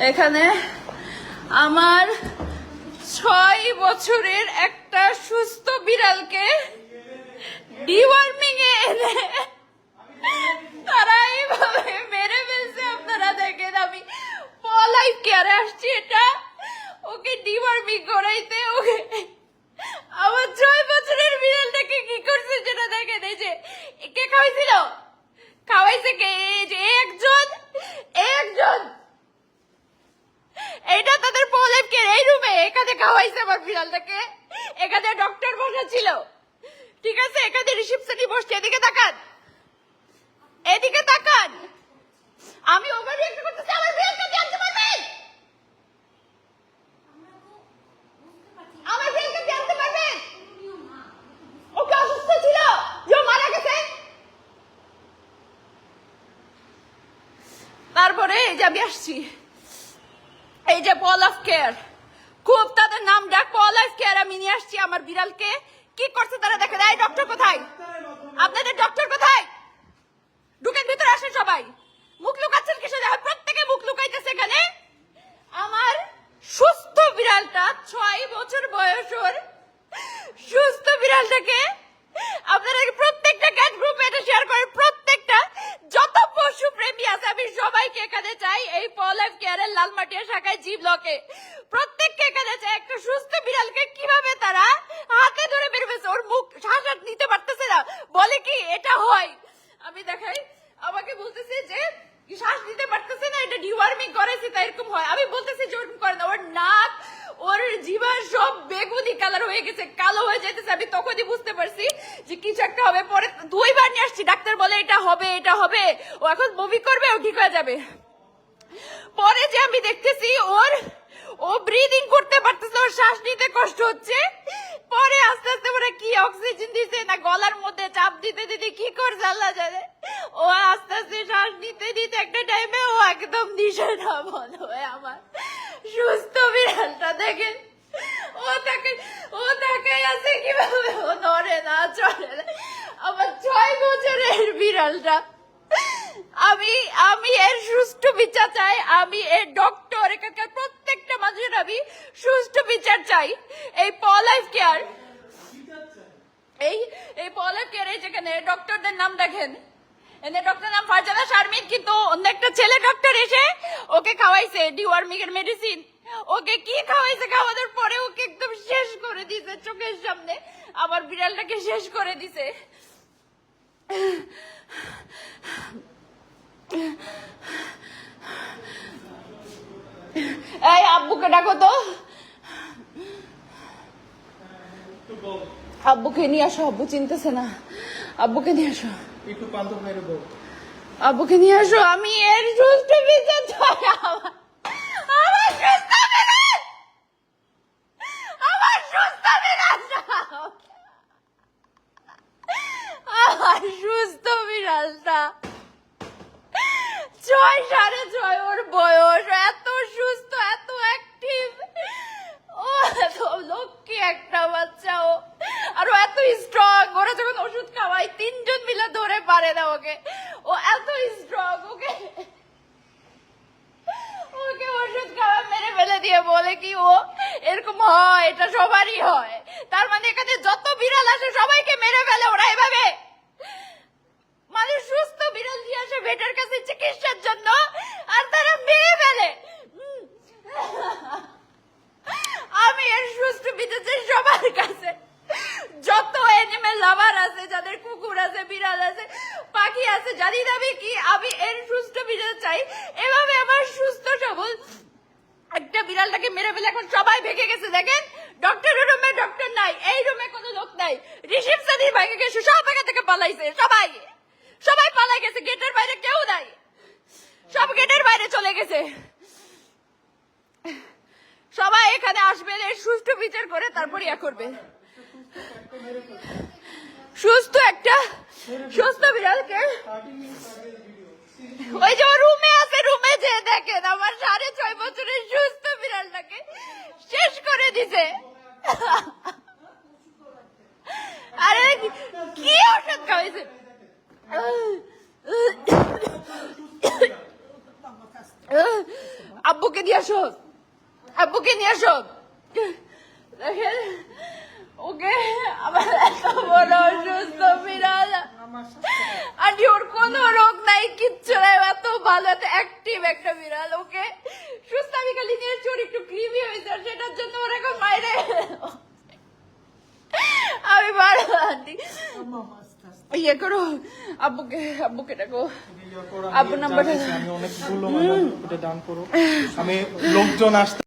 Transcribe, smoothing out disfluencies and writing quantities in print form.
এখানে আমার 6 বছরের একটা সুস্থ বিড়ালকে ডিওয়ার্মিং এ এনে তারা এইভাবে মেরে ফেলছে। আপনারা দেখেন, আমি লাইফ কেয়ারে আসছি এটা ওকে ডিওয়ার্মিং করাইতে। ওকে আমার 6 বছরের বিড়ালটাকে কি করছে সেটা দেখেন। এই যে কে খাওয়াইছিল, খাওয়াইছে কে? এই যে একজন এইটা তাদের লাইফ কেয়ার এই রুমে এখানে খাওয়াইছে আমার বিড়ালটাকে। এখানে ডক্টর বসা ছিল, ঠিক আছে? এখানে রিসেপশনে বসছে। এদিকে তাকান, এদিকে তাকান। আমি ওভার রিঅ্যাক্ট করতেছি। আমার বিড়ালকে জানতে পারবেন, আমার বিড়ালকে জানতে পারবেন। ওকে অসুস্থ ছিল, যে মারা গেছে। তারপরে এই যে আমি আসছি, এই যে পল অফ কেয়ার, খুব তাদের নাম ডাক পল অফ কেয়ার। আমি নিয়ে আসছি আমার বিড়ালকে। কি করছে তারা দেখেন। এই ডক্টর কোথায়? আপনাদের ডক্টর কোথায়? ঢুকেন ভিতরে, আসেন সবাই। মুখ লুকাচ্ছেন কিসে? দেখেন প্রত্যেকে মুখ লুকাইতেছে এখানে। আমার সুস্থ বিড়ালটা, 6 বছর বয়সের সুস্থ বিড়ালটাকে আপনারা প্রত্যেকটা ক্যাট গ্রুপে এটা শেয়ার করেন। প্রত্যেকটা যত পশু প্রেমী আছে আমি সবাইকে এখানে চাই। এই পল লাইফ কেয়ারের লালমাটিয়া শাখায় জি ব্লকে প্রত্যেককে এখানে চাই। একটা সুস্থ বিড়ালকে কিভাবে তারা হাতে ধরে বের ফেলছে। ওর মুখ শ্বাস নিতে পারতেছে না, বলে কি এটা হয়। আমি দেখাই, আমাকে বলতেছে যে শ্বাস নিতে পারতেছে না, এটা ডিওয়ার্মিং করেছে তাই এরকম হয়। আমি বলতেছি যে ওরকম করে না। ওর নাক, ওর জিভা সব বেগুনি কালার হয়ে গেছে, কালো হয়ে যেতেছে। আমি তখনই বুঝতে পারছি যে কিছু একটা হবে। পরে 2 বার নিয়ে আসছি, ডাক্তার বলে এটা হবে, এটা হবে। ও এখন বমি করবে, ও ঠিক হয়ে যাবে। পরে যে আমি দেখতেছি ও ব্রিদিং করতে পারতেছে, ওর শ্বাস নিতে কষ্ট হচ্ছে। পরে আস্তে আস্তে ওরা কি অক্সিজেন দিতে না গলার মধ্যে চাপ দিতে দিতে কি করছে আল্লাহ জানে। ও আস্তে আস্তে শ্বাস নিতে দিতে একটা টাইমে ও একদম দিশেহারা বন্ধ হয়ে আমার সুস্থ বিড়ালটা দেখেন। ও তাকে আছে কিভাবে, ও নড়ে না, চড়ে না। আমার 6 বছরের বিড়ালটা। আমি এর সুষ্ঠু বিচার চাই। আমি এর ডক্টর, এখানকার প্রত্যেকটা মানুষের আমি সুষ্ঠু বিচার চাই। এই পল লাইফ কেয়ার, এই পল লাইফ কেয়ার, এই যেখানে ডক্টরদের নাম দেখেন। এনে ডক্টর নাম ফারজানা শারমিন, কিন্তু অন্য একটা ছেলে ডক্টর এসে ওকে খাওয়াইছে ডিওয়ার্মিং এর মেডিসিন। ওকে কি খাওয়াইছে, খাওয়ানোর পরে ওকে একদম শেষ করে দিছে চোখের সামনে। আমার বিড়ালটাকে শেষ করে দিছে। এই আব্বুকে ডাকো তো, আব্বুকে নিয়ে আসো। আব্বু চিনতেছে না, আব্বুকে নিয়ে আসো। আব্বুকে নিয়ে আসো। আমি এর সুস্থ বিচার চাই। আমার সুস্থ বিড়াল, আমার সুস্থ বিড়ালটা, আমার সুস্থ বিড়ালটা 6 6.5 ওর বয়স, এত সুস্থ, এত অ্যাক্টিভ। ও এত লক্ষ্মী একটা বাচ্চা। ও আর ও এত স্ট্রং। ওরা যখন ওষুধ খাওয়ায় 3 জন মিলে ধরে পারে না ওকে। ও এত স্ট্রং। ওকে ওষুধ খাওয়া মেরে ফেলে দিয়ে বলে কি ও এরকম হয়, এটা সবারই হয়। তার মানে এখানে যত বিড়াল আসে সবাইকে মেরে ফেলে ওরা এভাবে। মানুষ সুস্থ বিড়াল দিয়ে আসে ভেটের কাছে চিকিৎসার জন্য, আর তারা মেরে ফেলে। আমি এর সুস্থ বিচার চাই সবার কাছে। যত অ্যানিমেল লাভার আছে, যাদের কুকুর আছে, বিড়াল আছে, পাখি আছে, জানি না আমি কি, আমি এর সুস্থ বিচার চাই। এভাবে আমার সুস্থ সবল একটা বিড়ালটাকে মেরে ফেলে এখন সবাই ভেঙে গেছে। দেখেন ডক্টরের রুমে ডক্টর নাই, এই রুমে কোনো লোক নাই, রিসেপশনে ভেঙে গেছে, সব এখান থেকে পালাইছে। সবাই পালাই গেছে, গেটের বাইরে কেউ নাই, সব গেটের বাইরে চলে গেছে। সবাই এখানে আসবে, এর সুষ্ঠু বিচার করে তারপর ইয়া করবে। সুস্থ বিড়ালকে ওই যে রুমে আছে, রুমে যে দেখেন আমার 6.5 বছরের সুস্থ বিড়ালটাকে শেষ করে দিছে। আরে কি ওষুধ খাওয়াইছে? আব্বুকে নিয়ে আসো, আব্বুকে নিয়ে আসো। দেখেন ওকে আমার এত বড় অসুস্থ বিড়াল, আর ওর কোনো রোগ নাই, কিচ্ছু নাই, এত ভালো এত অ্যাক্টিভ একটা বিড়াল। ওকে সুস্থ আমি খালি নিয়ে চোর একটু ক্রিমি হয়েছে, আর সেটার জন্য ওর এখন বাইরে আমি বারবার ইয়ে করো, আব্বুকে, আব্বুকে ডাকো, আব্বুর নাম্বারটা আমি অনেকগুলো দান করো, আমি লোকজন আসতে